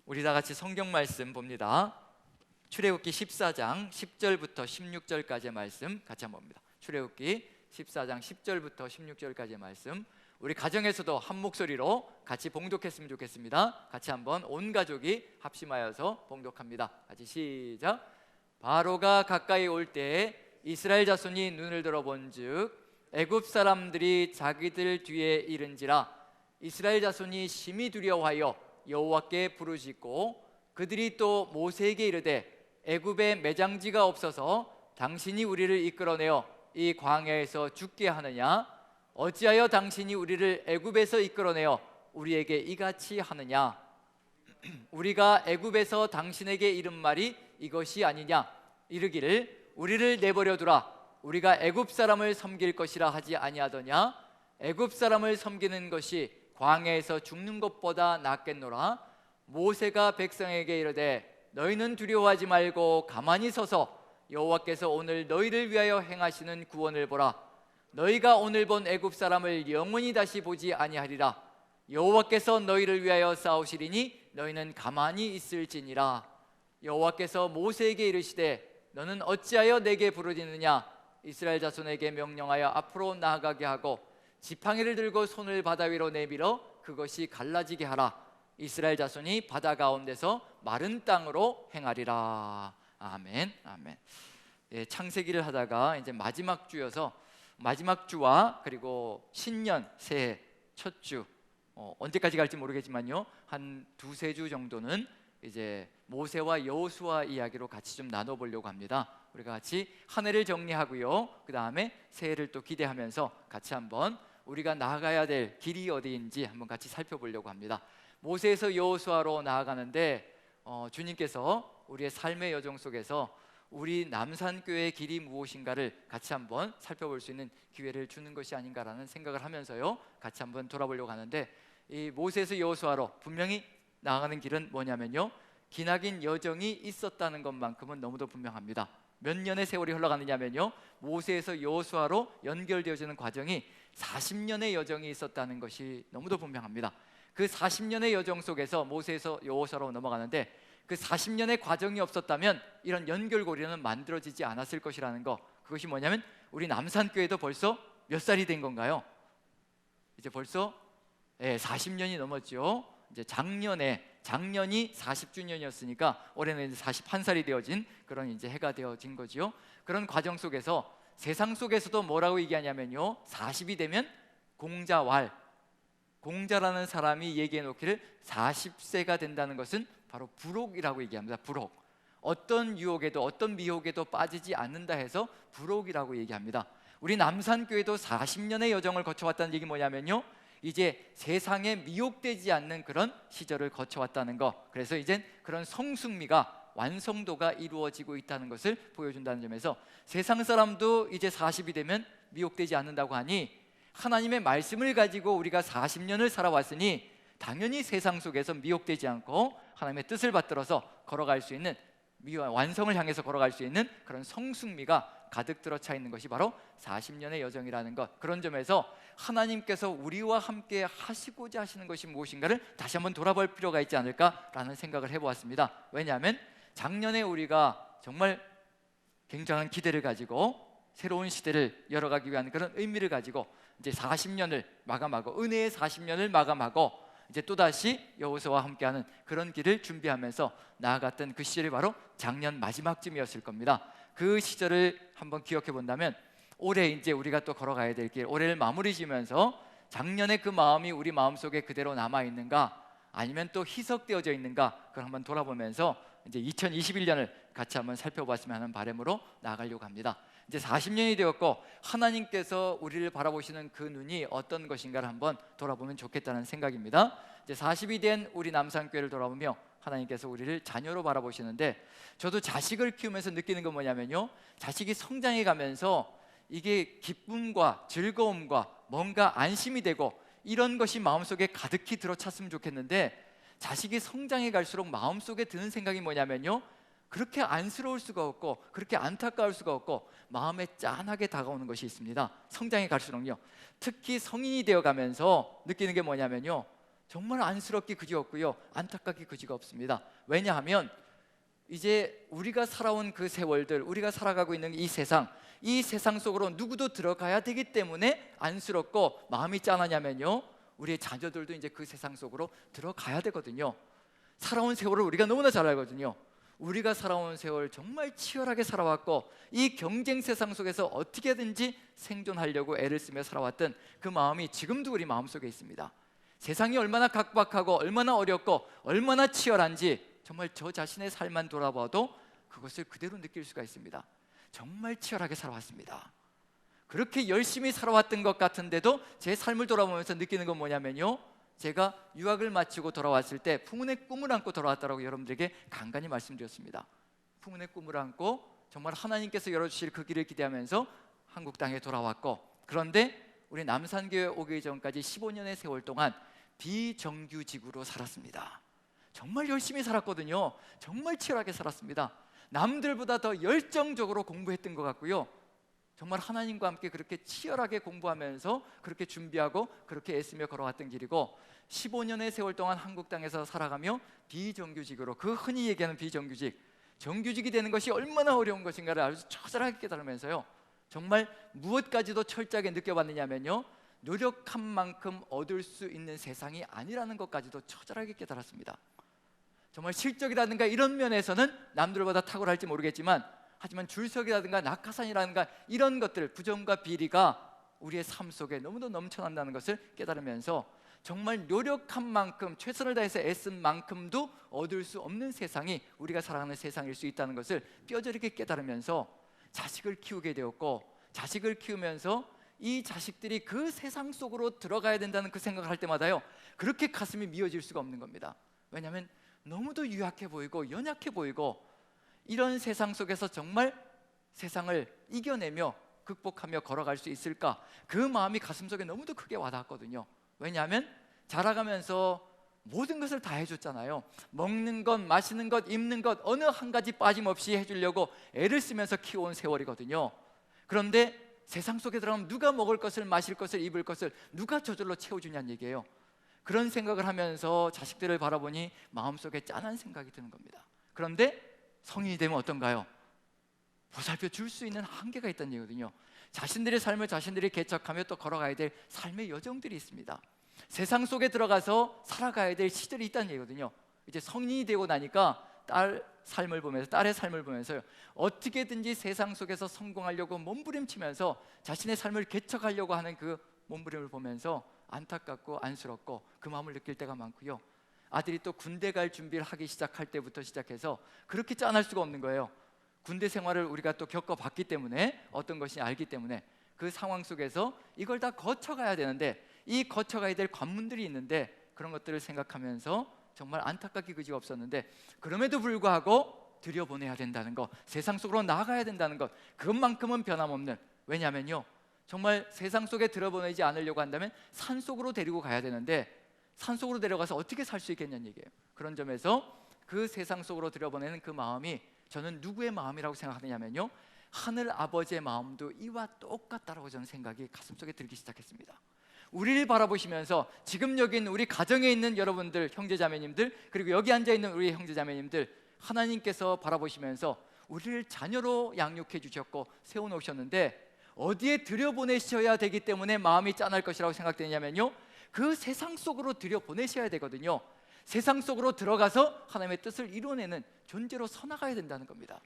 우리 다 같이 성경 말씀 봅니다. 출애굽기 14장 10절부터 16절까지의 말씀 같이 한번 봅니다. 출애굽기 14장 10절부터 16절까지의 말씀, 우리 가정에서도 한 목소리로 같이 봉독했으면 좋겠습니다. 같이 한번 온 가족이 합심하여서 봉독합니다. 같이 시작. 바로가 가까이 올 때에 이스라엘 자손이 눈을 들어본즉 애굽 사람들이 자기들 뒤에 이른지라. 이스라엘 자손이 심히 두려워하여 여호와께 부르짖고 그들이 또 모세에게 이르되 애굽에 매장지가 없어서 당신이 우리를 이끌어내어 이 광야에서 죽게 하느냐? 어찌하여 당신이 우리를 애굽에서 이끌어내어 우리에게 이같이 하느냐? 우리가 애굽에서 당신에게 이른 말이 이것이 아니냐? 이르기를 우리를 내버려 두라. 우리가 애굽 사람을 섬길 것이라 하지 아니하더냐? 애굽 사람을 섬기는 것이 광야에서 죽는 것보다 낫겠노라. 모세가 백성에게 이르되 너희는 두려워하지 말고 가만히 서서 여호와께서 오늘 너희를 위하여 행하시는 구원을 보라. 너희가 오늘 본 애굽 사람을 영원히 다시 보지 아니하리라. 여호와께서 너희를 위하여 싸우시리니 너희는 가만히 있을지니라. 여호와께서 모세에게 이르시되 너는 어찌하여 내게 부르짖느냐? 이스라엘 자손에게 명령하여 앞으로 나아가게 하고 지팡이를 들고 손을 바다 위로 내밀어 그것이 갈라지게 하라. 이스라엘 자손이 바다 가운데서 마른 땅으로 행하리라. 아멘. 아멘. 예, 창세기를 하다가 이제 마지막 주여서 마지막 주와 그리고 신년 새해 첫 주, 언제까지 갈지 모르겠지만요, 한 두세 주 정도는 이제 모세와 여호수아 이야기로 같이 좀 나눠보려고 합니다. 우리가 같이 한 해를 정리하고요, 그 다음에 새해를 또 기대하면서 같이 한번 우리가 나아가야 될 길이 어디인지 한번 같이 살펴보려고 합니다. 모세에서 여호수아로 나아가는데 주님께서 우리의 삶의 여정 속에서 우리 남산교회의 길이 무엇인가를 같이 한번 살펴볼 수 있는 기회를 주는 것이 아닌가라는 생각을 하면서요, 같이 한번 돌아보려고 하는데, 이 모세에서 여호수아로 분명히 나아가는 길은 뭐냐면요, 기나긴 여정이 있었다는 것만큼은 너무도 분명합니다. 몇 년의 세월이 흘러가느냐면요, 모세에서 여호수아로 연결되어지는 과정이 40년의 여정이 있었다는 것이 너무도 분명합니다. 그 40년의 여정 속에서 모세에서 여호수아로 넘어가는데, 그 40년의 과정이 없었다면 이런 연결고리는 만들어지지 않았을 것이라는 거, 그것이 뭐냐면 우리 남산교회도 벌써 몇 살이 된 건가요? 이제 벌써 40년이 넘었죠. 이제 작년이 40주년이었으니까 올해는 이제 41살이 되어진 그런 이제 해가 되어진 거지요. 그런 과정 속에서 세상 속에서도 뭐라고 얘기하냐면요, 40이 되면 공자라는 사람이 얘기해 놓기를 40세가 된다는 것은 바로 불혹이라고 얘기합니다. 불혹. 어떤 유혹에도 어떤 미혹에도 빠지지 않는다 해서 불혹이라고 얘기합니다. 우리 남산교회도 40년의 여정을 거쳐왔다는 얘기 뭐냐면요, 이제 세상에 미혹되지 않는 그런 시절을 거쳐왔다는 거, 그래서 이젠 그런 성숙미가, 완성도가 이루어지고 있다는 것을 보여준다는 점에서 세상 사람도 이제 40이 되면 미혹되지 않는다고 하니, 하나님의 말씀을 가지고 우리가 40년을 살아왔으니 당연히 세상 속에서 미혹되지 않고 하나님의 뜻을 받들어서 걸어갈 수 있는, 완성을 향해서 걸어갈 수 있는 그런 성숙미가 가득 들어차 있는 것이 바로 40년의 여정이라는 것, 그런 점에서 하나님께서 우리와 함께 하시고자 하시는 것이 무엇인가를 다시 한번 돌아볼 필요가 있지 않을까라는 생각을 해보았습니다. 왜냐하면 작년에 우리가 정말 굉장한 기대를 가지고 새로운 시대를 열어가기 위한 그런 의미를 가지고 이제 40년을 마감하고, 은혜의 40년을 마감하고 이제 또다시 여호수아와 함께하는 그런 길을 준비하면서 나아갔던 그 시절이 바로 작년 마지막쯤이었을 겁니다. 그 시절을 한번 기억해 본다면 올해 이제 우리가 또 걸어가야 될 길, 올해를 마무리 지면서 작년의 그 마음이 우리 마음속에 그대로 남아있는가, 아니면 또 희석되어져 있는가, 그걸 한번 돌아보면서 이제 2021년을 같이 한번 살펴봤으면 하는 바람으로 나아가려고 합니다. 이제 40년이 되었고 하나님께서 우리를 바라보시는 그 눈이 어떤 것인가를 한번 돌아보면 좋겠다는 생각입니다. 이제 40이 된 우리 남산교회를 돌아보며 하나님께서 우리를 자녀로 바라보시는데, 저도 자식을 키우면서 느끼는 건 뭐냐면요, 자식이 성장해 가면서 이게 기쁨과 즐거움과 뭔가 안심이 되고 이런 것이 마음속에 가득히 들어찼으면 좋겠는데, 자식이 성장해 갈수록 마음속에 드는 생각이 뭐냐면요, 그렇게 안쓰러울 수가 없고 그렇게 안타까울 수가 없고 마음에 짠하게 다가오는 것이 있습니다. 성장해 갈수록요. 특히 성인이 되어 가면서 느끼는 게 뭐냐면요, 정말 안쓰럽기 그지없고요, 안타깝기 그지가 없습니다. 왜냐하면 이제 우리가 살아온 그 세월들, 우리가 살아가고 있는 이 세상 속으로 누구도 들어가야 되기 때문에 안쓰럽고 마음이 짠하냐면요, 우리의 자녀들도 이제 그 세상 속으로 들어가야 되거든요. 살아온 세월을 우리가 너무나 잘 알거든요. 우리가 살아온 세월 정말 치열하게 살아왔고, 이 경쟁 세상 속에서 어떻게든지 생존하려고 애를 쓰며 살아왔던 그 마음이 지금도 우리 마음속에 있습니다. 세상이 얼마나 각박하고 얼마나 어렵고 얼마나 치열한지 정말 저 자신의 삶만 돌아봐도 그것을 그대로 느낄 수가 있습니다. 정말 치열하게 살아왔습니다. 그렇게 열심히 살아왔던 것 같은데도 제 삶을 돌아보면서 느끼는 건 뭐냐면요, 제가 유학을 마치고 돌아왔을 때 풍운의 꿈을 안고 돌아왔다고 여러분들에게 간간히 말씀드렸습니다. 풍운의 꿈을 안고 정말 하나님께서 열어주실 그 길을 기대하면서 한국 땅에 돌아왔고, 그런데 우리 남산교회 오기 전까지 15년의 세월 동안 비정규직으로 살았습니다. 정말 열심히 살았거든요. 정말 치열하게 살았습니다. 남들보다 더 열정적으로 공부했던 것 같고요, 정말 하나님과 함께 그렇게 치열하게 공부하면서 그렇게 준비하고 그렇게 애쓰며 걸어왔던 길이고, 15년의 세월 동안 한국 땅에서 살아가며 비정규직으로, 그 흔히 얘기하는 비정규직, 정규직이 되는 것이 얼마나 어려운 것인가를 아주 처절하게 깨달으면서요, 정말 무엇까지도 철저하게 느껴봤느냐면요, 노력한 만큼 얻을 수 있는 세상이 아니라는 것까지도 처절하게 깨달았습니다. 정말 실적이라든가 이런 면에서는 남들보다 탁월할지 모르겠지만, 하지만 줄석이라든가 낙하산이라든가 이런 것들, 부정과 비리가 우리의 삶 속에 너무도 넘쳐난다는 것을 깨달으면서 정말 노력한 만큼, 최선을 다해서 애쓴 만큼도 얻을 수 없는 세상이 우리가 살아가는 세상일 수 있다는 것을 뼈저리게 깨달으면서 자식을 키우게 되었고, 자식을 키우면서 이 자식들이 그 세상 속으로 들어가야 된다는 그 생각을 할 때마다요, 그렇게 가슴이 미어질 수가 없는 겁니다. 왜냐하면 너무도 유약해 보이고 연약해 보이고, 이런 세상 속에서 정말 세상을 이겨내며 극복하며 걸어갈 수 있을까, 그 마음이 가슴속에 너무도 크게 와닿았거든요. 왜냐하면 자라가면서 모든 것을 다 해줬잖아요. 먹는 것, 마시는 것, 입는 것 어느 한 가지 빠짐없이 해주려고 애를 쓰면서 키워온 세월이거든요. 그런데 세상 속에 들어가면 누가 먹을 것을, 마실 것을, 입을 것을 누가 저절로 채워주냐는 얘기예요. 그런 생각을 하면서 자식들을 바라보니 마음속에 짠한 생각이 드는 겁니다. 그런데 성인이 되면 어떤가요? 보살펴 줄 수 있는 한계가 있다는 얘기거든요. 자신들의 삶을 자신들이 개척하며 또 걸어가야 될 삶의 여정들이 있습니다. 세상 속에 들어가서 살아가야 될 시절이 있다는 얘기거든요. 이제 성인이 되고 나니까 딸의 삶을 보면서요, 어떻게든지 세상 속에서 성공하려고 몸부림치면서 자신의 삶을 개척하려고 하는 그 몸부림을 보면서 안타깝고 안쓰럽고 그 마음을 느낄 때가 많고요, 아들이 또 군대 갈 준비를 하기 시작할 때부터 시작해서 그렇게 짠할 수가 없는 거예요. 군대 생활을 우리가 또 겪어봤기 때문에, 어떤 것이 알기 때문에 그 상황 속에서 이걸 다 거쳐가야 되는데, 이 거쳐가야 될 관문들이 있는데 그런 것들을 생각하면서 정말 안타깝기 그지가 없었는데, 그럼에도 불구하고 들여보내야 된다는 것, 세상 속으로 나가야 된다는 것, 그것만큼은 변함없는, 왜냐하면요, 정말 세상 속에 들여보내지 않으려고 한다면 산 속으로 데리고 가야 되는데, 산 속으로 데려가서 어떻게 살 수 있겠냐는 얘기예요. 그런 점에서 그 세상 속으로 들여보내는 그 마음이 저는 누구의 마음이라고 생각하느냐면요, 하늘 아버지의 마음도 이와 똑같다라고 저는 생각이 가슴속에 들기 시작했습니다. 우리를 바라보시면서 지금 여기 있는 우리 가정에 있는 여러분들, 형제자매님들, 그리고 여기 앉아있는 우리 형제자매님들, 하나님께서 바라보시면서 우리를 자녀로 양육해 주셨고 세워놓으셨는데, 어디에 들여보내셔야 되기 때문에 마음이 짠할 것이라고 생각되냐면요, 그 세상 속으로 들여보내셔야 되거든요. 세상 속으로 들어가서 하나님의 뜻을 이루어내는 존재로 서나가야 된다는 겁니다.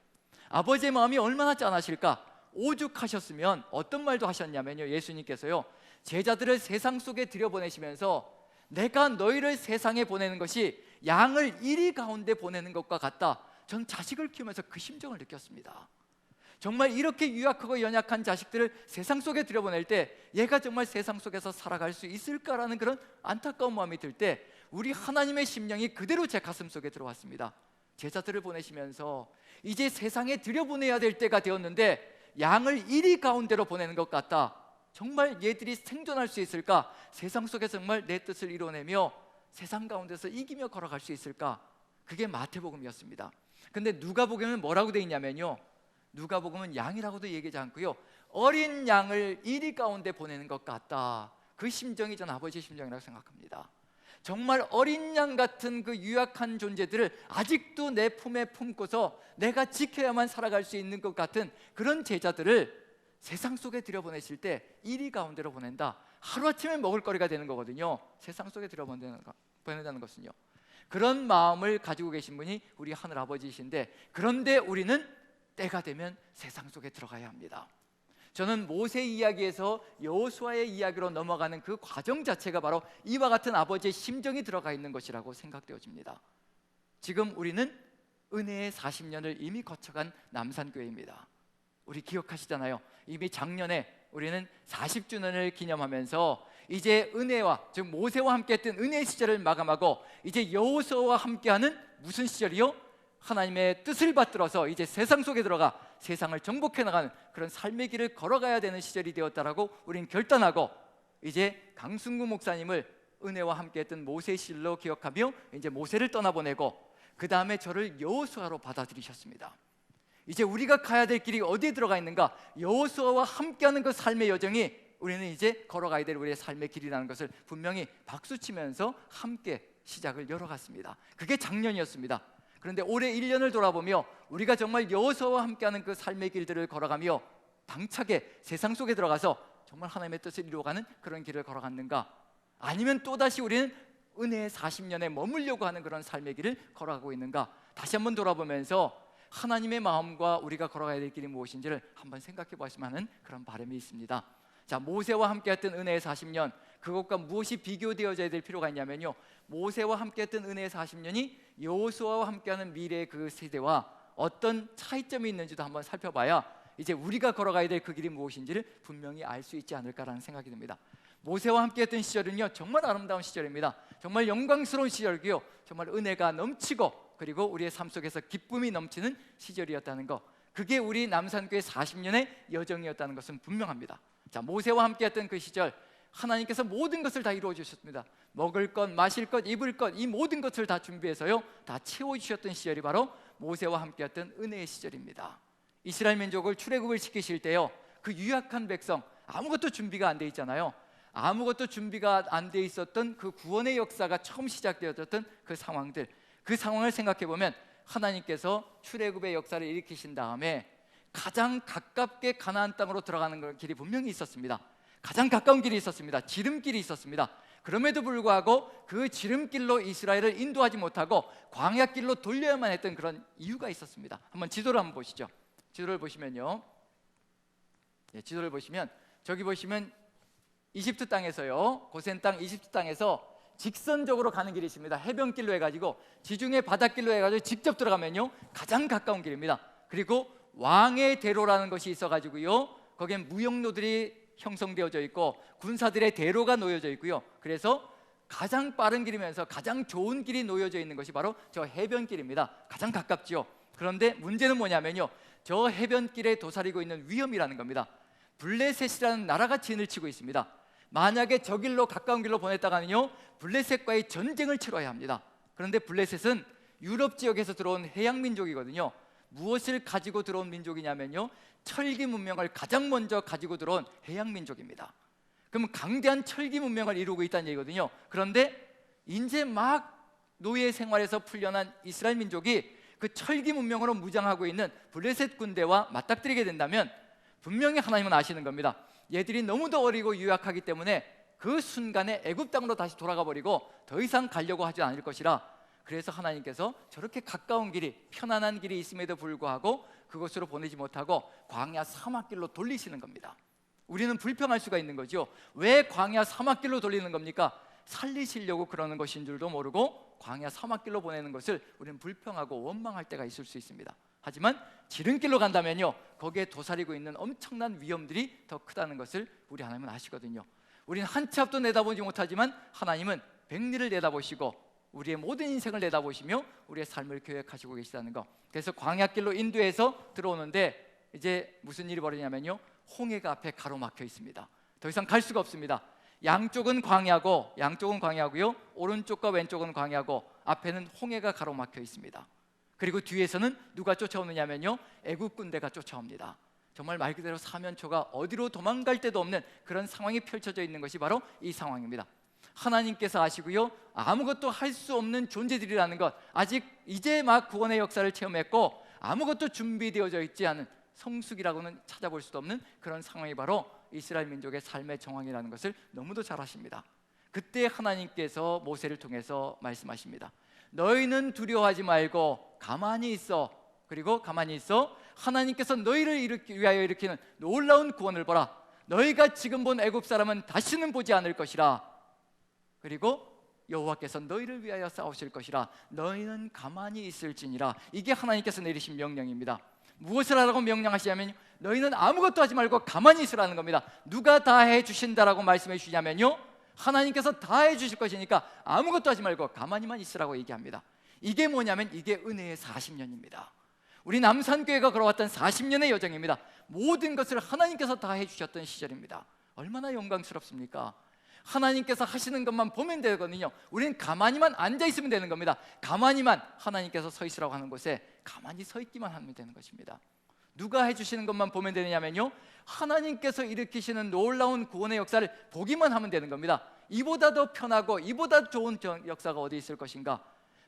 아버지의 마음이 얼마나 짠하실까? 오죽하셨으면 어떤 말도 하셨냐면요, 예수님께서요, 제자들을 세상 속에 들여보내시면서 내가 너희를 세상에 보내는 것이 양을 이리 가운데 보내는 것과 같다. 전 자식을 키우면서 그 심정을 느꼈습니다. 정말 이렇게 유약하고 연약한 자식들을 세상 속에 들여보낼 때 얘가 정말 세상 속에서 살아갈 수 있을까라는 그런 안타까운 마음이 들 때 우리 하나님의 심령이 그대로 제 가슴 속에 들어왔습니다. 제자들을 보내시면서 이제 세상에 들여보내야 될 때가 되었는데 양을 이리 가운데로 보내는 것 같다. 정말 얘들이 생존할 수 있을까? 세상 속에서 정말 내 뜻을 이뤄내며 세상 가운데서 이기며 걸어갈 수 있을까? 그게 마태복음이었습니다. 근데 누가복음은 뭐라고 되어 있냐면요, 누가복음은 양이라고도 얘기하지 않고요, 어린 양을 이리 가운데 보내는 것 같다. 그 심정이 전 아버지의 심정이라고 생각합니다. 정말 어린 양 같은 그 유약한 존재들을 아직도 내 품에 품고서 내가 지켜야만 살아갈 수 있는 것 같은 그런 제자들을 세상 속에 들여보내실 때 이리 가운데로 보낸다. 하루아침에 먹을 거리가 되는 거거든요. 세상 속에 들여보낸다는 것은요. 그런 마음을 가지고 계신 분이 우리 하늘아버지이신데, 그런데 우리는 때가 되면 세상 속에 들어가야 합니다. 저는 모세 이야기에서 여호수아의 이야기로 넘어가는 그 과정 자체가 바로 이와 같은 아버지의 심정이 들어가 있는 것이라고 생각되어집니다. 지금 우리는 은혜의 40년을 이미 거쳐간 남산교회입니다. 우리 기억하시잖아요. 이미 작년에 우리는 40주년을 기념하면서 이제 은혜와, 즉 모세와 함께 했던 은혜의 시절을 마감하고 이제 여호수아와 함께하는 무슨 시절이요? 하나님의 뜻을 받들어서 이제 세상 속에 들어가 세상을 정복해 나가는 그런 삶의 길을 걸어가야 되는 시절이 되었다라고 우리는 결단하고, 이제 강승구 목사님을 은혜와 함께 했던 모세 시절로 기억하며 이제 모세를 떠나보내고, 그 다음에 저를 여호수아로 받아들이셨습니다. 이제 우리가 가야 될 길이 어디에 들어가 있는가? 여호수아와 함께하는 그 삶의 여정이 우리는 이제 걸어가야 될 우리의 삶의 길이라는 것을 분명히 박수치면서 함께 시작을 열어갔습니다. 그게 작년이었습니다. 그런데 올해 1년을 돌아보며 우리가 정말 여호수아와 함께하는 그 삶의 길들을 걸어가며 당차게 세상 속에 들어가서 정말 하나님의 뜻을 이루어가는 그런 길을 걸어갔는가? 아니면 또다시 우리는 은혜의 40년에 머물려고 하는 그런 삶의 길을 걸어가고 있는가? 다시 한번 돌아보면서 하나님의 마음과 우리가 걸어가야 될 길이 무엇인지를 한번 생각해 보았으면 하는 그런 바람이 있습니다. 자, 모세와 함께했던 은혜의 40년, 그것과 무엇이 비교되어져야 될 필요가 있냐면요, 모세와 함께했던 은혜의 40년이 여호수아와 함께하는 미래의 그 세대와 어떤 차이점이 있는지도 한번 살펴봐야 이제 우리가 걸어가야 될 그 길이 무엇인지를 분명히 알 수 있지 않을까라는 생각이 듭니다. 모세와 함께했던 시절은요, 정말 아름다운 시절입니다. 정말 영광스러운 시절이고요, 정말 은혜가 넘치고 그리고 우리의 삶 속에서 기쁨이 넘치는 시절이었다는 것, 그게 우리 남산교회 40년의 여정이었다는 것은 분명합니다. 자, 모세와 함께했던 그 시절, 하나님께서 모든 것을 다 이루어 주셨습니다. 먹을 것, 마실 것, 입을 것, 이 모든 것을 다 준비해서요, 다 채워주셨던 시절이 바로 모세와 함께했던 은혜의 시절입니다. 이스라엘 민족을 출애굽을 시키실 때요, 그 유약한 백성, 아무것도 준비가 안 돼 있잖아요. 아무것도 준비가 안 돼 있었던 그 구원의 역사가 처음 시작되었던 그 상황들, 그 상황을 생각해 보면 하나님께서 출애굽의 역사를 일으키신 다음에 가장 가깝게 가나안 땅으로 들어가는 길이 분명히 있었습니다. 가장 가까운 길이 있었습니다. 지름길이 있었습니다. 그럼에도 불구하고 그 지름길로 이스라엘을 인도하지 못하고 광야길로 돌려야만 했던 그런 이유가 있었습니다. 한번 지도를 한번 보시죠. 지도를 보시면요, 지도를 보시면 저기 보시면 이집트 땅에서요, 고센 땅 이집트 땅에서 직선적으로 가는 길이 있습니다. 해변길로 해가지고 지중해 바닷길로 해가지고 직접 들어가면요, 가장 가까운 길입니다. 그리고 왕의 대로라는 것이 있어가지고요, 거기엔 무역로들이 형성되어져 있고 군사들의 대로가 놓여져 있고요. 그래서 가장 빠른 길이면서 가장 좋은 길이 놓여져 있는 것이 바로 저 해변길입니다. 가장 가깝지요. 그런데 문제는 뭐냐면요, 저 해변길에 도사리고 있는 위험이라는 겁니다. 블레셋이라는 나라가 진을 치고 있습니다. 만약에 저 길로 가까운 길로 보냈다가는요, 블레셋과의 전쟁을 치러야 합니다. 그런데 블레셋은 유럽 지역에서 들어온 해양 민족이거든요. 무엇을 가지고 들어온 민족이냐면요, 철기 문명을 가장 먼저 가지고 들어온 해양 민족입니다. 그럼 강대한 철기 문명을 이루고 있다는 얘기거든요. 그런데 이제 막 노예 생활에서 풀려난 이스라엘 민족이 그 철기 문명으로 무장하고 있는 블레셋 군대와 맞닥뜨리게 된다면 분명히 하나님은 아시는 겁니다. 얘들이 너무도 어리고 유약하기 때문에 그 순간에 애굽 땅으로 다시 돌아가 버리고 더 이상 가려고 하지 않을 것이라, 그래서 하나님께서 저렇게 가까운 길이, 편안한 길이 있음에도 불구하고 그것으로 보내지 못하고 광야 사막길로 돌리시는 겁니다. 우리는 불평할 수가 있는 거죠. 왜 광야 사막길로 돌리는 겁니까? 살리시려고 그러는 것인 줄도 모르고 광야 사막길로 보내는 것을 우리는 불평하고 원망할 때가 있을 수 있습니다. 하지만 지름길로 간다면요, 거기에 도사리고 있는 엄청난 위험들이 더 크다는 것을 우리 하나님은 아시거든요. 우리는 한 치 앞도 내다보지 못하지만 하나님은 백리를 내다보시고 우리의 모든 인생을 내다보시며 우리의 삶을 계획하시고 계시다는 것. 그래서 광야길로 인도해서 들어오는데 이제 무슨 일이 벌어지냐면요, 홍해가 앞에 가로막혀 있습니다. 더 이상 갈 수가 없습니다. 양쪽은 광야고요, 오른쪽과 왼쪽은 광야고 앞에는 홍해가 가로막혀 있습니다. 그리고 뒤에서는 누가 쫓아오느냐면요, 애국 군대가 쫓아옵니다. 정말 말 그대로 사면초가 어디로 도망갈 데도 없는 그런 상황이 펼쳐져 있는 것이 바로 이 상황입니다. 하나님께서 아시고요, 아무것도 할 수 없는 존재들이라는 것, 아직 이제 막 구원의 역사를 체험했고 아무것도 준비되어져 있지 않은, 성숙이라고는 찾아볼 수도 없는 그런 상황이 바로 이스라엘 민족의 삶의 정황이라는 것을 너무도 잘 아십니다. 그때 하나님께서 모세를 통해서 말씀하십니다. 너희는 두려워하지 말고 가만히 있어. 그리고 가만히 있어. 하나님께서 너희를 위하여 일으키는 놀라운 구원을 보라. 너희가 지금 본 애굽 사람은 다시는 보지 않을 것이라. 그리고 여호와께서 너희를 위하여 싸우실 것이라. 너희는 가만히 있을지니라. 이게 하나님께서 내리신 명령입니다. 무엇을 하라고 명령하시냐면 너희는 아무것도 하지 말고 가만히 있으라는 겁니다. 누가 다 해주신다라고 말씀해 주시냐면요, 하나님께서 다 해주실 것이니까 아무것도 하지 말고 가만히만 있으라고 얘기합니다. 이게 뭐냐면 이게 은혜의 40년입니다. 우리 남산교회가 걸어왔던 40년의 여정입니다. 모든 것을 하나님께서 다 해주셨던 시절입니다. 얼마나 영광스럽습니까? 하나님께서 하시는 것만 보면 되거든요. 우리는 가만히만 앉아 있으면 되는 겁니다. 가만히만 하나님께서 서 있으라고 하는 곳에 가만히 서 있기만 하면 되는 것입니다. 누가 해주시는 것만 보면 되느냐면요, 하나님께서 일으키시는 놀라운 구원의 역사를 보기만 하면 되는 겁니다. 이보다 더 편하고 이보다 좋은 역사가 어디 있을 것인가?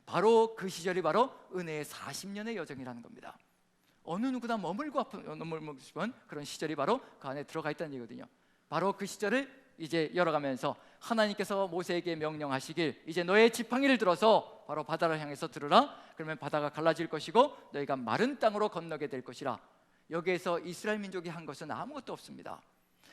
바로 그 시절이 바로 은혜의 40년의 여정이라는 겁니다. 어느 누구나 머물고 싶은 그런 시절이 바로 그 안에 들어가 있다는 얘기거든요. 바로 그 시절을 이제 열어가면서 하나님께서 모세에게 명령하시길, 이제 너의 지팡이를 들어서 바로 바다를 향해서 들으라. 그러면 바다가 갈라질 것이고 너희가 마른 땅으로 건너게 될 것이라. 여기에서 이스라엘 민족이 한 것은 아무것도 없습니다.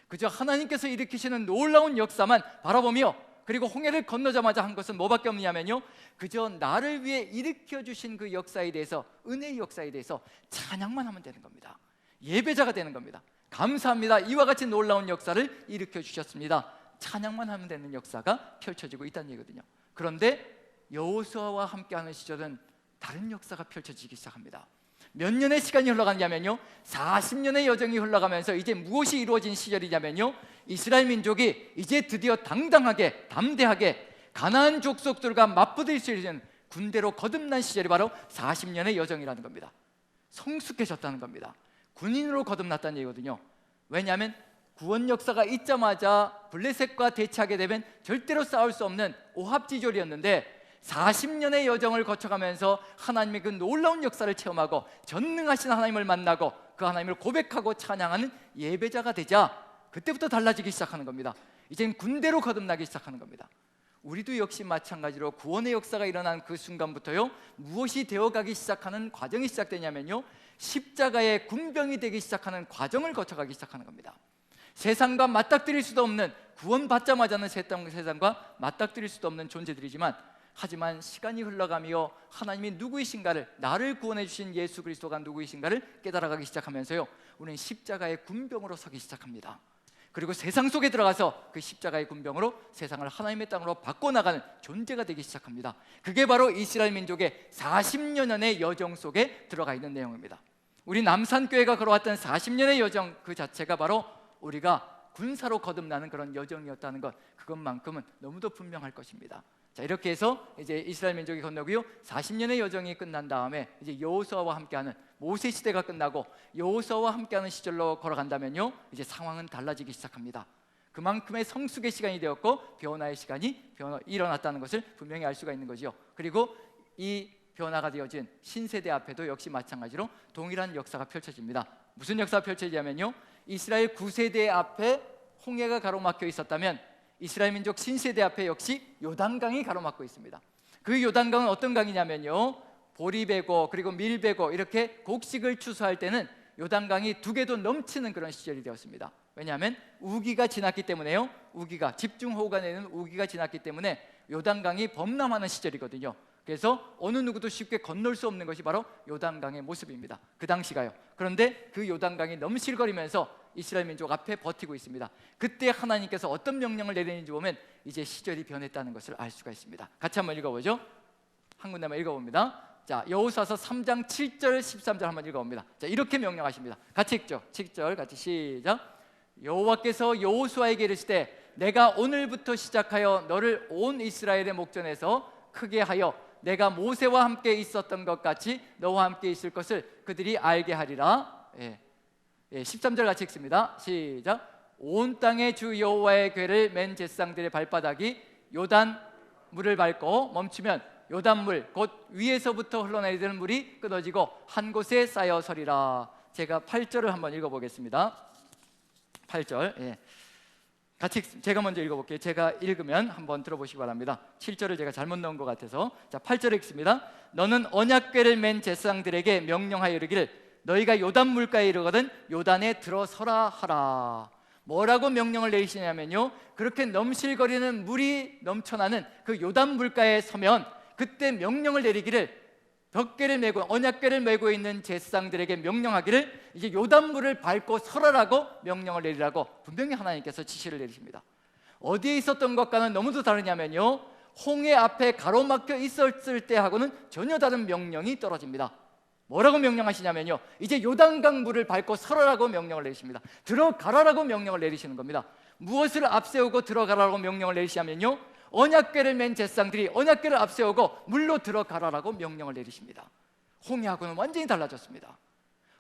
그저 하나님께서 일으키시는 놀라운 역사만 바라보며, 그리고 홍해를 건너자마자 한 것은 뭐밖에 없냐면요, 그저 나를 위해 일으켜 주신 그 역사에 대해서, 은혜의 역사에 대해서 찬양만 하면 되는 겁니다. 예배자가 되는 겁니다. 감사합니다. 이와 같이 놀라운 역사를 일으켜 주셨습니다. 찬양만 하면 되는 역사가 펼쳐지고 있다는 얘기거든요. 그런데 여호수아와 함께하는 시절은 다른 역사가 펼쳐지기 시작합니다. 몇 년의 시간이 흘러가냐면요, 40년의 여정이 흘러가면서 이제 무엇이 이루어진 시절이냐면요, 이스라엘 민족이 이제 드디어 당당하게, 담대하게 가나안 족속들과 맞부딪힐 수 있는 군대로 거듭난 시절이 바로 40년의 여정이라는 겁니다. 성숙해졌다는 겁니다. 군인으로 거듭났다는 얘기거든요. 왜냐하면 구원 역사가 있자마자 블레셋과 대치하게 되면 절대로 싸울 수 없는 오합지졸이었는데, 40년의 여정을 거쳐가면서 하나님의 그 놀라운 역사를 체험하고 전능하신 하나님을 만나고 그 하나님을 고백하고 찬양하는 예배자가 되자 그때부터 달라지기 시작하는 겁니다. 이젠 군대로 거듭나기 시작하는 겁니다. 우리도 역시 마찬가지로 구원의 역사가 일어난 그 순간부터요, 무엇이 되어가기 시작하는 과정이 시작되냐면요, 십자가의 군병이 되기 시작하는 과정을 거쳐가기 시작하는 겁니다. 세상과 맞닥뜨릴 수도 없는, 구원받자마자는 세상과 맞닥뜨릴 수도 없는 존재들이지만, 하지만 시간이 흘러가며 하나님이 누구이신가를, 나를 구원해 주신 예수 그리스도가 누구이신가를 깨달아가기 시작하면서요, 우리는 십자가의 군병으로 서기 시작합니다. 그리고 세상 속에 들어가서 그 십자가의 군병으로 세상을 하나님의 땅으로 바꿔나가는 존재가 되기 시작합니다. 그게 바로 이스라엘 민족의 40년의 여정 속에 들어가 있는 내용입니다. 우리 남산교회가 걸어왔던 40년의 여정 그 자체가 바로 우리가 군사로 거듭나는 그런 여정이었다는 것, 그것만큼은 너무도 분명할 것입니다. 자, 이렇게 해서 이제 이스라엘 민족이 건너고요, 40년의 여정이 끝난 다음에 이제 여호수아와 함께하는 모세 시대가 끝나고 여호수아와 함께하는 시절로 걸어간다면요, 이제 상황은 달라지기 시작합니다. 그만큼의 성숙의 시간이 되었고 변화의 시간이 일어났다는 것을 분명히 알 수가 있는 거죠. 그리고 이 변화가 되어진 신세대 앞에도 역시 마찬가지로 동일한 역사가 펼쳐집니다. 무슨 역사가 펼쳐지냐면요, 이스라엘 9세대 앞에 홍해가 가로막혀 있었다면 이스라엘 민족 신세대 앞에 역시 요단강이 가로막고 있습니다. 그 요단강은 어떤 강이냐면요, 보리배고 그리고 밀배고 이렇게 곡식을 추수할 때는 요단강이 두 개도 넘치는 그런 시절이 되었습니다. 왜냐하면 우기가 지났기 때문에요, 우기가, 집중호우가 내는 우기가 지났기 때문에 요단강이 범람하는 시절이거든요. 그래서 어느 누구도 쉽게 건널 수 없는 것이 바로 요단강의 모습입니다. 그 당시가요. 그런데 그 요단강이 넘실거리면서 이스라엘 민족 앞에 버티고 있습니다. 그때 하나님께서 어떤 명령을 내리는지 보면 이제 시절이 변했다는 것을 알 수가 있습니다. 같이 한번 읽어보죠. 한 군데만 읽어봅니다. 자, 여호수아서 3장 7절 13절 한번 읽어봅니다. 자, 이렇게 명령하십니다. 같이 읽죠. 7절 같이 시작. 여호와께서 여호수아에게 이르시되 내가 오늘부터 시작하여 너를 온 이스라엘의 목전에서 크게 하여 내가 모세와 함께 있었던 것 같이 너와 함께 있을 것을 그들이 알게 하리라. 13절 같이 읽습니다. 시작. 온 땅의 주 여호와의 궤를 맨 제사장들의 발바닥이 요단 물을 밟고 멈추면 요단물 곧 위에서부터 흘러내리는 물이 끊어지고 한 곳에 쌓여 서리라. 제가 8절을 한번 읽어보겠습니다. 8절, 예. 같이 제가 먼저 읽어볼게요. 제가 읽으면 한번 들어보시기 바랍니다. 7절을 제가 잘못 넣은 것 같아서. 자, 8절 읽습니다. 너는 언약궤를 맨 제사장들에게 명령하여 이르기를 너희가 요단 물가에 이르거든 요단에 들어서라 하라. 뭐라고 명령을 내리시냐면요, 그렇게 넘실거리는 물이 넘쳐나는 그 요단 물가에 서면 그때 명령을 내리기를, 덕궤를 메고 언약궤를 메고 있는 제사장들에게 명령하기를 이제 요단물을 밟고 서라라고 명령을 내리라고 분명히 하나님께서 지시를 내리십니다. 어디에 있었던 것과는 너무도 다르냐면요, 홍해 앞에 가로막혀 있었을 때하고는 전혀 다른 명령이 떨어집니다. 뭐라고 명령하시냐면요, 이제 요단강 물을 밟고 서라라고 명령을 내리십니다. 들어가라라고 명령을 내리시는 겁니다. 무엇을 앞세우고 들어가라고 명령을 내리시냐면요, 언약궤를 맨 제사장들이 언약궤를 앞세우고 물로 들어가라라고 명령을 내리십니다. 홍해하고는 완전히 달라졌습니다.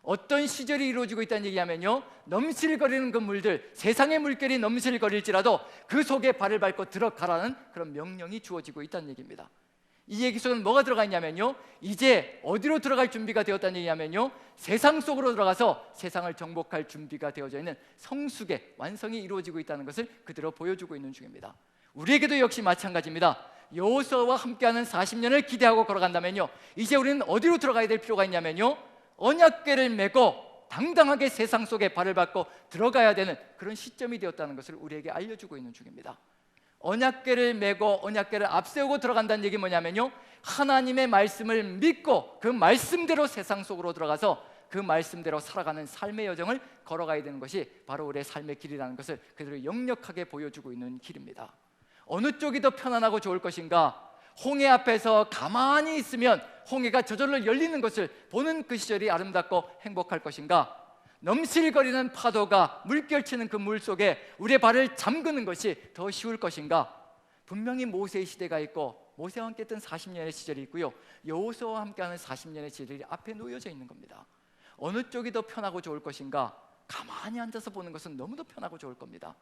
어떤 시절이 이루어지고 있다는 얘기하면요, 넘실거리는 그 물들, 세상의 물결이 넘실거릴지라도 그 속에 발을 밟고 들어가라는 그런 명령이 주어지고 있다는 얘기입니다. 이 얘기 속에는 뭐가 들어가 있냐면요, 이제 어디로 들어갈 준비가 되었다는 얘기냐면요, 세상 속으로 들어가서 세상을 정복할 준비가 되어져 있는 성숙의 완성이 이루어지고 있다는 것을 그대로 보여주고 있는 중입니다. 우리에게도 역시 마찬가지입니다. 여호수아와 함께하는 40년을 기대하고 걸어간다면요, 이제 우리는 어디로 들어가야 될 필요가 있냐면요, 언약궤를 메고 당당하게 세상 속에 발을 밟고 들어가야 되는 그런 시점이 되었다는 것을 우리에게 알려주고 있는 중입니다. 언약궤를 메고 언약궤를 앞세우고 들어간다는 얘기 뭐냐면요, 하나님의 말씀을 믿고 그 말씀대로 세상 속으로 들어가서 그 말씀대로 살아가는 삶의 여정을 걸어가야 되는 것이 바로 우리의 삶의 길이라는 것을 그대로 역력하게 보여주고 있는 길입니다. 어느 쪽이 더 편안하고 좋을 것인가? 홍해 앞에서 가만히 있으면 홍해가 저절로 열리는 것을 보는 그 시절이 아름답고 행복할 것인가? 넘실거리는 파도가 물결치는 그 물 속에 우리의 발을 잠그는 것이 더 쉬울 것인가? 분명히 모세의 시대가 있고 모세와 함께 했던 40년의 시절이 있고요, 여호수아와 함께하는 40년의 시절이 앞에 놓여져 있는 겁니다. 어느 쪽이 더 편하고 좋을 것인가? 가만히 앉아서 보는 것은 너무도 편하고 좋을 겁니다.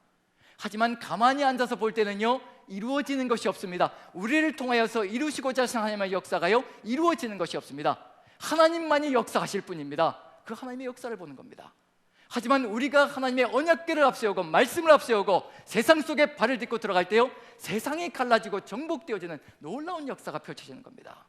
하지만 가만히 앉아서 볼 때는요, 이루어지는 것이 없습니다. 우리를 통하여서 이루시고자 하신 하나님의 역사가요, 이루어지는 것이 없습니다. 하나님만이 역사하실 뿐입니다. 그 하나님의 역사를 보는 겁니다. 하지만 우리가 하나님의 언약궤를 앞세우고 말씀을 앞세우고 세상 속에 발을 딛고 들어갈 때요, 세상이 갈라지고 정복되어지는 놀라운 역사가 펼쳐지는 겁니다.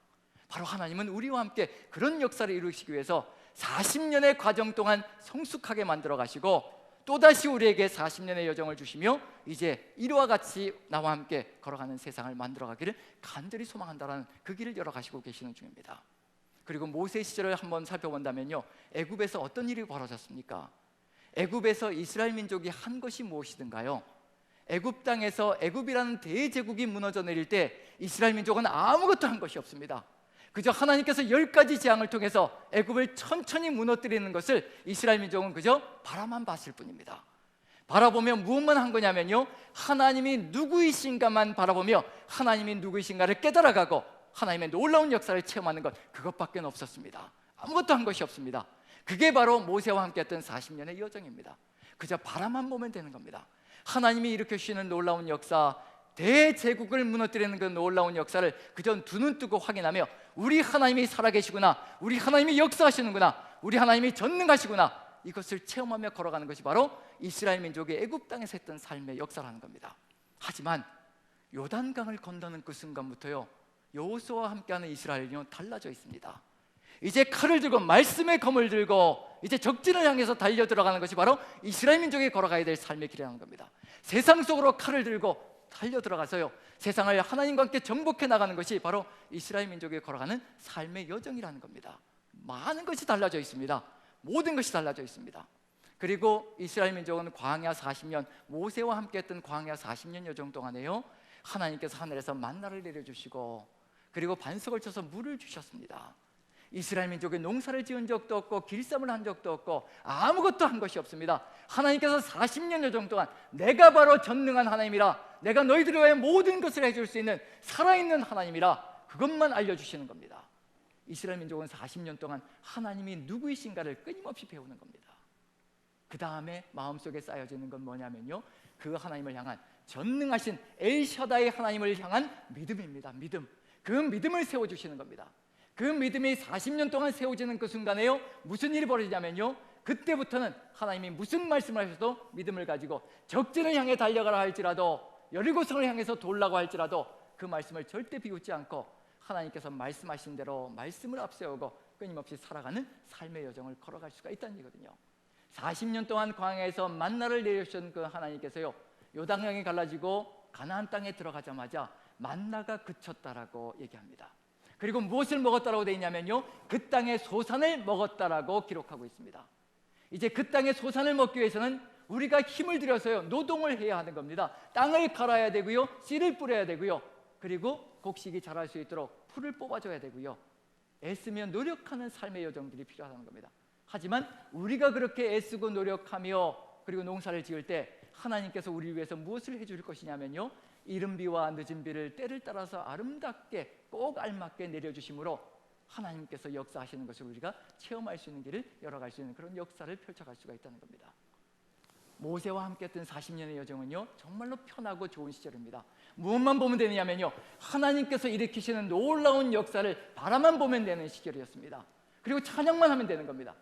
바로 하나님은 우리와 함께 그런 역사를 이루시기 위해서 40년의 과정 동안 성숙하게 만들어 가시고 또다시 우리에게 40년의 여정을 주시며 이제 이와 같이 나와 함께 걸어가는 세상을 만들어 가기를 간절히 소망한다라는 그 길을 열어가시고 계시는 중입니다. 그리고 모세 시절을 한번 살펴본다면요, 애굽에서 어떤 일이 벌어졌습니까? 애굽에서 이스라엘 민족이 한 것이 무엇이든가요? 애굽 땅에서 애굽이라는 대제국이 무너져 내릴 때 이스라엘 민족은 아무것도 한 것이 없습니다. 그저 하나님께서 10가지 재앙을 통해서 애굽을 천천히 무너뜨리는 것을 이스라엘 민족은 그저 바라만 봤을 뿐입니다. 바라보며 무엇만 한 거냐면요, 하나님이 누구이신가만 바라보며 하나님이 누구이신가를 깨달아가고 하나님의 놀라운 역사를 체험하는 것, 그것밖에 없었습니다. 아무것도 한 것이 없습니다. 그게 바로 모세와 함께 했던 40년의 여정입니다. 그저 바라만 보면 되는 겁니다. 하나님이 일으켜주시는 놀라운 역사, 대제국을 무너뜨리는 그 놀라운 역사를 그저 두 눈 뜨고 확인하며 우리 하나님이 살아계시구나, 우리 하나님이 역사하시는구나, 우리 하나님이 전능하시구나, 이것을 체험하며 걸어가는 것이 바로 이스라엘 민족의 애굽 땅에서 했던 삶의 역사라는 겁니다. 하지만 요단강을 건너는 그 순간부터요, 여호수아와 함께하는 이스라엘은요 달라져 있습니다. 이제 칼을 들고 말씀의 검을 들고 이제 적진을 향해서 달려 들어가는 것이 바로 이스라엘 민족이 걸어가야 될 삶의 길이라는 겁니다. 세상 속으로 칼을 들고 달려 들어가서요, 세상을 하나님과 함께 정복해 나가는 것이 바로 이스라엘 민족이 걸어가는 삶의 여정이라는 겁니다. 많은 것이 달라져 있습니다. 모든 것이 달라져 있습니다. 그리고 이스라엘 민족은 광야 40년, 모세와 함께 했던 광야 40년 여정 동안에요, 하나님께서 하늘에서 만나를 내려주시고 그리고 반석을 쳐서 물을 주셨습니다. 이스라엘 민족이 농사를 지은 적도 없고 길쌈을 한 적도 없고 아무것도 한 것이 없습니다. 하나님께서 40년 여정 동안 내가 바로 전능한 하나님이라, 내가 너희들을 위해 모든 것을 해줄 수 있는 살아있는 하나님이라, 그것만 알려주시는 겁니다. 이스라엘 민족은 40년 동안 하나님이 누구이신가를 끊임없이 배우는 겁니다. 그 다음에 마음속에 쌓여지는 건 뭐냐면요, 그 하나님을 향한 전능하신 엘샤다이 하나님을 향한 믿음입니다. 믿음. 그 믿음을 세워주시는 겁니다. 그 믿음이 40년 동안 세워지는 그 순간에요, 무슨 일이 벌어지냐면요, 그때부터는 하나님이 무슨 말씀을 하셔도 믿음을 가지고 적진을 향해 달려가라 할지라도, 여리고성을 향해서 돌라고 할지라도 그 말씀을 절대 비웃지 않고 하나님께서 말씀하신 대로 말씀을 앞세우고 끊임없이 살아가는 삶의 여정을 걸어갈 수가 있다는 얘기거든요. 40년 동안 광야에서 만나를 내려주신 그 하나님께서요, 요단강이 갈라지고 가나안 땅에 들어가자마자 만나가 그쳤다라고 얘기합니다. 그리고 무엇을 먹었다라고 되어 있냐면요, 그 땅의 소산을 먹었다라고 기록하고 있습니다. 이제 그 땅의 소산을 먹기 위해서는 우리가 힘을 들여서요, 노동을 해야 하는 겁니다. 땅을 갈아야 되고요, 씨를 뿌려야 되고요, 그리고 곡식이 자랄 수 있도록 풀을 뽑아줘야 되고요, 애쓰며 노력하는 삶의 여정들이 필요하다는 겁니다. 하지만 우리가 그렇게 애쓰고 노력하며 그리고 농사를 지을 때 하나님께서 우리를 위해서 무엇을 해줄 것이냐면요, 이른 비와 늦은 비를 때를 따라서 아름답게 꼭 알맞게 내려주심으로 하나님께서 역사하시는 것을 우리가 체험할 수 있는 길을 열어갈 수 있는 그런 역사를 펼쳐갈 수가 있다는 겁니다. 모세와 함께 했던 40년의 여정은요, 정말로 편하고 좋은 시절입니다. 무엇만 보면 되느냐면요, 하나님께서 일으키시는 놀라운 역사를 바라만 보면 되는 시절이었습니다. 그리고 찬양만 하면 되는 겁니다.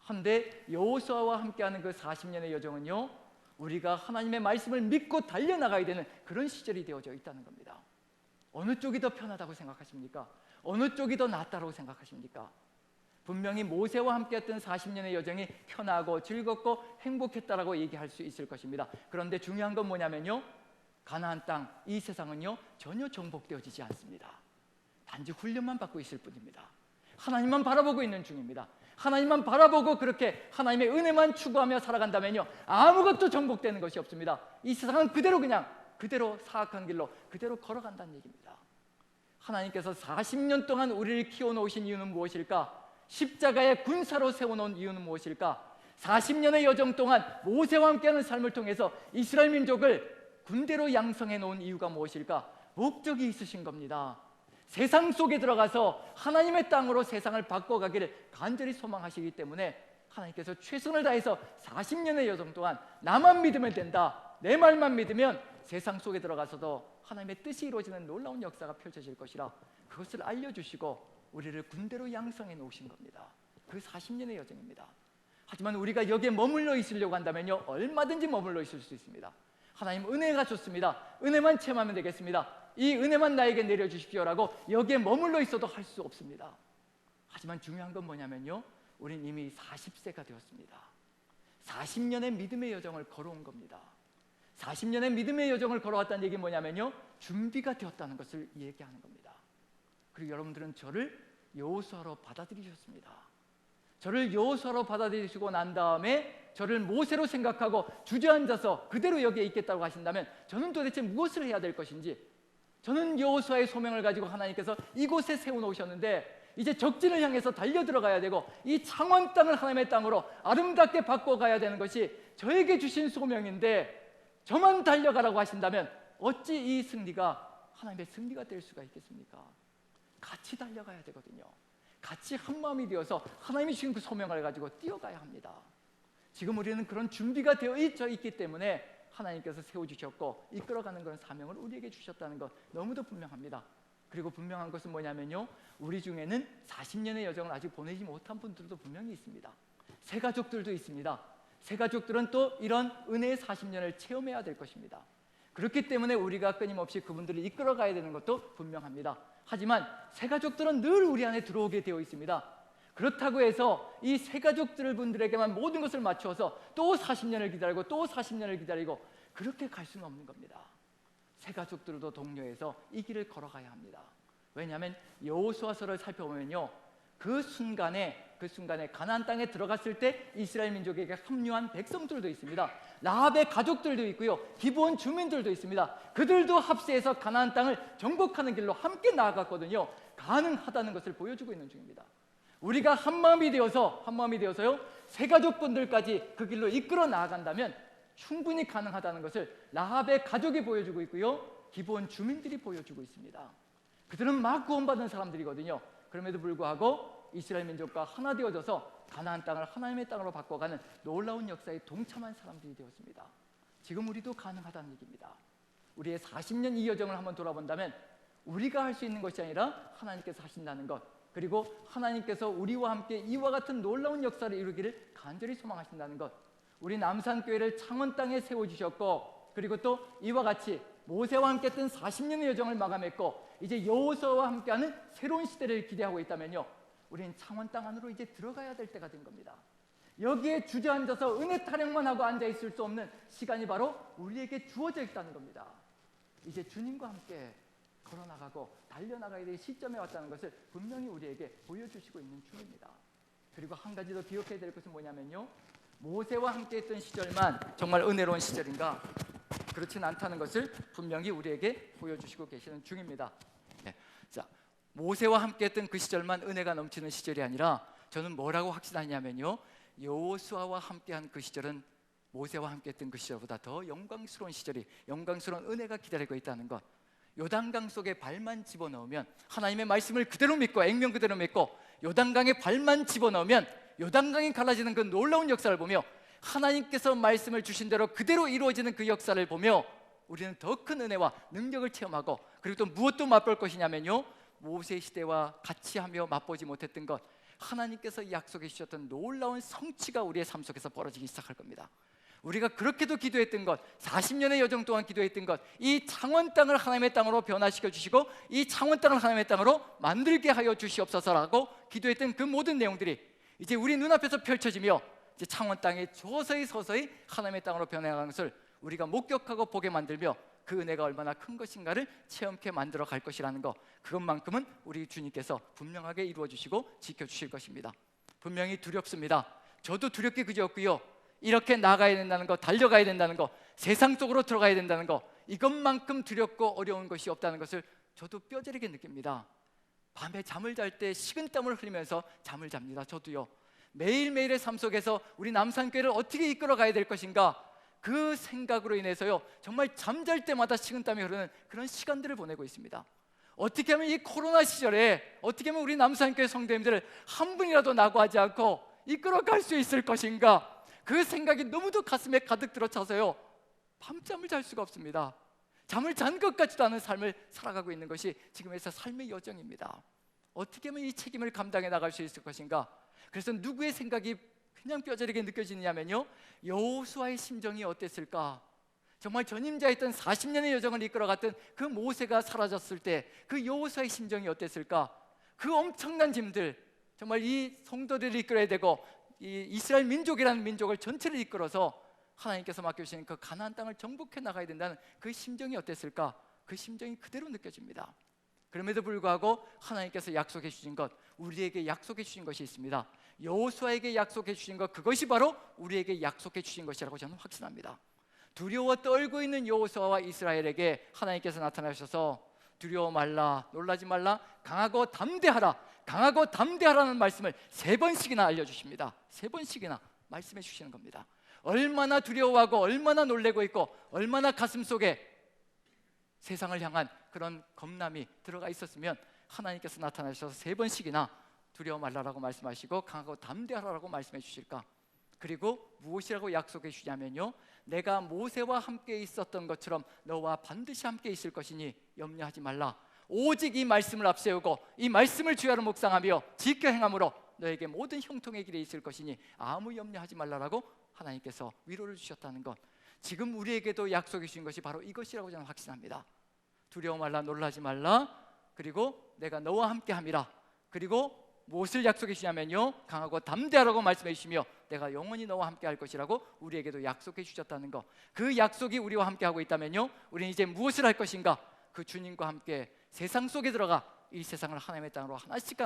그런데 여호수아와 함께하는 그 40년의 여정은요, 우리가 하나님의 말씀을 믿고 달려나가야 되는 그런 시절이 되어져 있다는 겁니다. 어느 쪽이 더 편하다고 생각하십니까? 어느 쪽이 더 낫다고 생각하십니까? 분명히 모세와 함께했던 40년의 여정이 편하고 즐겁고 행복했다라고 얘기할 수 있을 것입니다. 그런데 중요한 건 뭐냐면요, 가나안 땅, 이 세상은요 전혀 정복되어지지 않습니다. 단지 훈련만 받고 있을 뿐입니다. 하나님만 바라보고 있는 중입니다. 하나님만 바라보고 그렇게 하나님의 은혜만 추구하며 살아간다면요, 아무것도 정복되는 것이 없습니다. 이 세상은 그대로 사악한 길로 그대로 걸어간다는 얘기입니다. 하나님께서 40년 동안 우리를 키워놓으신 이유는 무엇일까? 십자가의 군사로 세워놓은 이유는 무엇일까? 40년의 여정 동안 모세와 함께하는 삶을 통해서 이스라엘 민족을 군대로 양성해 놓은 이유가 무엇일까? 목적이 있으신 겁니다. 세상 속에 들어가서 하나님의 땅으로 세상을 바꿔가기를 간절히 소망하시기 때문에 하나님께서 최선을 다해서 40년의 여정 동안 나만 믿으면 된다, 내 말만 믿으면 세상 속에 들어가서도 하나님의 뜻이 이루어지는 놀라운 역사가 펼쳐질 것이라, 그것을 알려주시고 우리를 군대로 양성해 놓으신 겁니다. 그 40년의 여정입니다. 하지만 우리가 여기에 머물러 있으려고 한다면요, 얼마든지 머물러 있을 수 있습니다. 하나님 은혜가 좋습니다. 은혜만 체험하면 되겠습니다. 이 은혜만 나에게 내려주십시오라고 여기에 머물러 있어도 할 수 없습니다. 하지만 중요한 건 뭐냐면요, 우린 이미 40세가 되었습니다. 40년의 믿음의 여정을 걸어온 겁니다. 40년의 믿음의 여정을 걸어왔다는 얘기는 뭐냐면요, 준비가 되었다는 것을 얘기하는 겁니다. 그리고 여러분들은 저를 여호수아로 받아들이셨습니다. 저를 여호수아로 받아들이시고 난 다음에 저를 모세로 생각하고 주저앉아서 그대로 여기에 있겠다고 하신다면 저는 도대체 무엇을 해야 될 것인지, 저는 여호수아의 소명을 가지고 하나님께서 이곳에 세워놓으셨는데 이제 적진을 향해서 달려 들어가야 되고 이 창원 땅을 하나님의 땅으로 아름답게 바꿔가야 되는 것이 저에게 주신 소명인데, 저만 달려가라고 하신다면 어찌 이 승리가 하나님의 승리가 될 수가 있겠습니까? 같이 달려가야 되거든요. 같이 한 마음이 되어서 하나님이 주신 그 소명을 가지고 뛰어가야 합니다. 지금 우리는 그런 준비가 되어 있기 때문에 하나님께서 세워주셨고 이끌어가는 그런 사명을 우리에게 주셨다는 것 너무도 분명합니다. 그리고 분명한 것은 뭐냐면요, 우리 중에는 40년의 여정을 아직 보내지 못한 분들도 분명히 있습니다. 새 가족들도 있습니다. 새 가족들은 또 이런 은혜의 40년을 체험해야 될 것입니다. 그렇기 때문에 우리가 끊임없이 그분들을 이끌어가야 되는 것도 분명합니다. 하지만 새 가족들은 늘 우리 안에 들어오게 되어 있습니다. 그렇다고 해서 이 새 가족들 분들에게만 모든 것을 맞추어서 또 40년을 기다리고 또 40년을 기다리고 그렇게 갈 수는 없는 겁니다. 새 가족들도 독려해서 이 길을 걸어가야 합니다. 왜냐하면 여호수아서를 살펴보면요, 그 순간에 가나안 땅에 들어갔을 때 이스라엘 민족에게 합류한 백성들도 있습니다. 라합의 가족들도 있고요, 기브온 주민들도 있습니다. 그들도 합세해서 가나안 땅을 정복하는 길로 함께 나아갔거든요. 가능하다는 것을 보여주고 있는 중입니다. 우리가 한 마음이 되어서요, 새 가족분들까지 그 길로 이끌어 나아간다면 충분히 가능하다는 것을 라합의 가족이 보여주고 있고요, 기브온 주민들이 보여주고 있습니다. 그들은 막 구원받은 사람들이거든요. 그럼에도 불구하고 이스라엘 민족과 하나 되어져서 가나안 땅을 하나님의 땅으로 바꿔가는 놀라운 역사에 동참한 사람들이 되었습니다. 지금 우리도 가능하다는 얘기입니다. 우리의 40년 이 여정을 한번 돌아본다면 우리가 할 수 있는 것이 아니라 하나님께서 하신다는 것, 그리고 하나님께서 우리와 함께 이와 같은 놀라운 역사를 이루기를 간절히 소망하신다는 것, 우리 남산교회를 창원 땅에 세워주셨고, 그리고 또 이와 같이 모세와 함께 했던 40년의 여정을 마감했고 이제 여호수아와 함께하는 새로운 시대를 기대하고 있다면요, 우리는 창원 땅 안으로 이제 들어가야 될 때가 된 겁니다. 여기에 주저앉아서 은혜 타령만 하고 앉아있을 수 없는 시간이 바로 우리에게 주어져 있다는 겁니다. 이제 주님과 함께 걸어나가고 달려나가야 될 시점에 왔다는 것을 분명히 우리에게 보여주시고 있는 중입니다. 그리고 한 가지 더 기억해야 될 것은 뭐냐면요, 모세와 함께 했던 시절만 정말 은혜로운 시절인가? 그렇진 않다는 것을 분명히 우리에게 보여주시고 계시는 중입니다. 네. 자, 모세와 함께 했던 그 시절만 은혜가 넘치는 시절이 아니라 저는 뭐라고 확신하냐면요, 여호수아와 함께한 그 시절은 모세와 함께했던 그 시절보다 더 영광스러운 시절이, 영광스러운 은혜가 기다리고 있다는 것. 요단강 속에 발만 집어넣으면, 하나님의 말씀을 그대로 믿고 액면 그대로 믿고 요단강에 발만 집어넣으면 요단강이 갈라지는 그 놀라운 역사를 보며, 하나님께서 말씀을 주신 대로 그대로 이루어지는 그 역사를 보며 우리는 더 큰 은혜와 능력을 체험하고, 그리고 또 무엇도 맛볼 것이냐면요, 모세 시대와 같이 하며 맛보지 못했던 것, 하나님께서 약속해 주셨던 놀라운 성취가 우리의 삶 속에서 벌어지기 시작할 겁니다. 우리가 그렇게도 기도했던 것, 40년의 여정 동안 기도했던 것, 이 창원 땅을 하나님의 땅으로 변화시켜 주시고 이 창원 땅을 하나님의 땅으로 만들게 하여 주시옵소서라고 기도했던 그 모든 내용들이 이제 우리 눈앞에서 펼쳐지며 이제 창원 땅에 서서히 하나님의 땅으로 변해가는 것을 우리가 목격하고 보게 만들며 그 은혜가 얼마나 큰 것인가를 체험케 만들어 갈 것이라는 것, 그것만큼은 우리 주님께서 분명하게 이루어 주시고 지켜주실 것입니다. 분명히 두렵습니다. 저도 두렵게 그지없고요, 이렇게 나가야 된다는 것, 달려가야 된다는 것, 세상 속으로 들어가야 된다는 것, 이것만큼 두렵고 어려운 것이 없다는 것을 저도 뼈저리게 느낍니다. 밤에 잠을 잘 때 식은땀을 흘리면서 잠을 잡니다. 저도요. 매일매일의 삶 속에서 우리 남산교회를 어떻게 이끌어 가야 될 것인가, 그 생각으로 인해서요, 정말 잠잘 때마다 식은땀이 흐르는 그런 시간들을 보내고 있습니다. 어떻게 하면 이 코로나 시절에 어떻게 하면 우리 남산교회 성도님들을 한 분이라도 낙오하지 않고 이끌어 갈 수 있을 것인가, 그 생각이 너무도 가슴에 가득 들어차서요, 밤잠을 잘 수가 없습니다. 잠을 잔 것 같지도 않은 삶을 살아가고 있는 것이 지금에서 삶의 여정입니다. 어떻게 하면 이 책임을 감당해 나갈 수 있을 것인가. 그래서 누구의 생각이 그냥 뼈저리게 느껴지느냐면요, 여호수아의 심정이 어땠을까. 정말 전임자였던 40년의 여정을 이끌어갔던 그 모세가 사라졌을 때 그 여호수아의 심정이 어땠을까. 그 엄청난 짐들, 정말 이 성도들을 이끌어야 되고 이 이스라엘 민족이라는 민족을 전체를 이끌어서 하나님께서 맡겨주신 그 가나안 땅을 정복해 나가야 된다는 그 심정이 어땠을까. 그 심정이 그대로 느껴집니다. 그럼에도 불구하고 하나님께서 약속해 주신 것, 우리에게 약속해 주신 것이 있습니다. 여호수아에게 약속해 주신 것, 그것이 바로 우리에게 약속해 주신 것이라고 저는 확신합니다. 두려워 떨고 있는 여호수아와 이스라엘에게 하나님께서 나타나셔서 두려워 말라, 놀라지 말라, 강하고 담대하라, 강하고 담대하라는 말씀을 3번씩이나 알려주십니다. 3번씩이나 말씀해 주시는 겁니다. 얼마나 두려워하고 얼마나 놀래고 있고 얼마나 가슴 속에 세상을 향한 그런 겁남이 들어가 있었으면 하나님께서 나타나셔서 3번씩이나 두려워 말라라고 말씀하시고 강하고 담대하라고 말씀해 주실까. 그리고 무엇이라고 약속해 주냐면요, 내가 모세와 함께 있었던 것처럼 너와 반드시 함께 있을 것이니 염려하지 말라. 오직 이 말씀을 앞세우고 이 말씀을 주야로 묵상하며 지켜 행함으로 너에게 모든 형통의 길에 있을 것이니 아무 염려하지 말라라고 하나님께서 위로를 주셨다는 것, 지금 우리에게도 약속해 주신 것이 바로 이것이라고 저는 확신합니다. 두려워 말라, 놀라지 말라, 그리고 내가 너와 함께 함이라. 그리고 무엇을 약속해 주냐면요, 강하고 담대하라고 말씀해 주시며 내가 영원히 너와 함께 할 것이라고 우리에게도 약속해 주셨다는 것, 그 약속이 우리와 함께 하고 있다면요, 우리는 이제 무엇을 할 것인가. 그 주님과 함께 세상 속에 들어가 이 세상을 하나님의 땅으로 하나씩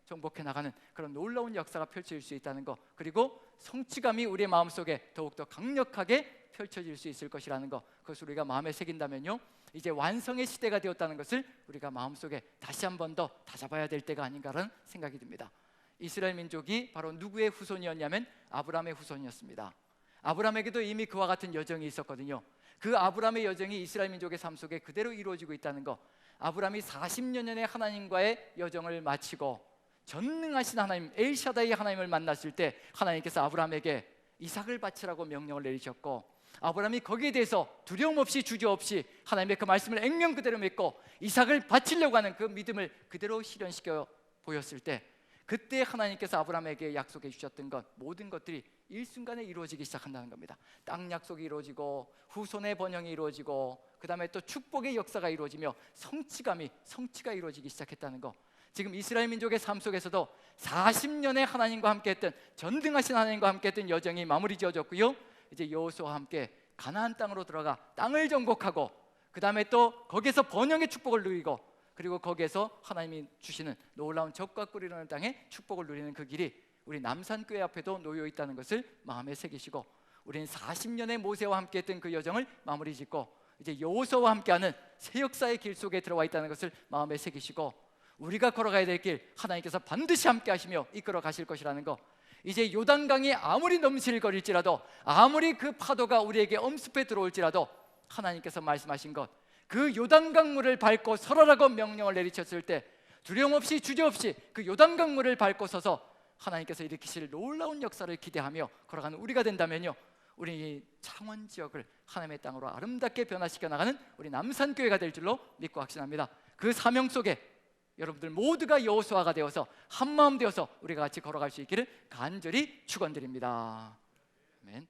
정복해 나가는 그런 놀라운 역사가 펼쳐질 수 있다는 것, 그리고 성취감이 우리의 마음속에 더욱더 강력하게 펼쳐질 수 있을 것이라는 것, 그것을 우리가 마음에 새긴다면요, 이제 완성의 시대가 되었다는 것을 우리가 마음속에 다시 한 번 더 다잡아야 될 때가 아닌가라는 생각이 듭니다. 이스라엘 민족이 바로 누구의 후손이었냐면 아브라함의 후손이었습니다. 아브라함에게도 이미 그와 같은 여정이 있었거든요. 그 아브라함의 여정이 이스라엘 민족의 삶 속에 그대로 이루어지고 있다는 것, 아브라함이 40여 년의 하나님과의 여정을 마치고 전능하신 하나님 엘샤다이 하나님을 만났을 때 하나님께서 아브라함에게 이삭을 바치라고 명령을 내리셨고, 아브라함이 거기에 대해서 두려움 없이 주저없이 하나님의 그 말씀을 액면 그대로 믿고 이삭을 바치려고 하는 그 믿음을 그대로 실현시켜 보였을 때, 그때 하나님께서 아브라함에게 약속해 주셨던 것, 모든 것들이 일순간에 이루어지기 시작한다는 겁니다. 땅 약속이 이루어지고 후손의 번영이 이루어지고 그 다음에 또 축복의 역사가 이루어지며 성취가 이루어지기 시작했다는 거. 지금 이스라엘 민족의 삶 속에서도 40년의 하나님과 함께했던, 전등하신 하나님과 함께했던 여정이 마무리 지어졌고요, 이제 여호수아와 함께 가나안 땅으로 들어가 땅을 정복하고 그 다음에 또 거기에서 번영의 축복을 누리고, 그리고 거기에서 하나님이 주시는 놀라운 젖과 꿀이 흐르는 땅에 축복을 누리는 그 길이 우리 남산교회 앞에도 놓여 있다는 것을 마음에 새기시고, 우리는 40년의 모세와 함께했던 그 여정을 마무리 짓고 이제 여호수아와 함께하는 새 역사의 길 속에 들어와 있다는 것을 마음에 새기시고, 우리가 걸어가야 될 길 하나님께서 반드시 함께 하시며 이끌어 가실 것이라는 거. 이제 요단강이 아무리 넘실거릴지라도, 아무리 그 파도가 우리에게 엄습해 들어올지라도 하나님께서 말씀하신 것, 그 요단강 물을 밟고 서라라고 명령을 내리쳤을 때 두려움 없이 주저없이 그 요단강 물을 밟고 서서 하나님께서 일으키실 놀라운 역사를 기대하며 걸어가는 우리가 된다면요, 우리 창원 지역을 하나님의 땅으로 아름답게 변화시켜 나가는 우리 남산교회가 될 줄로 믿고 확신합니다. 그 사명 속에 여러분들 모두가 여호수아가 되어서 한마음 되어서 우리가 같이 걸어갈 수 있기를 간절히 축원드립니다. 아멘.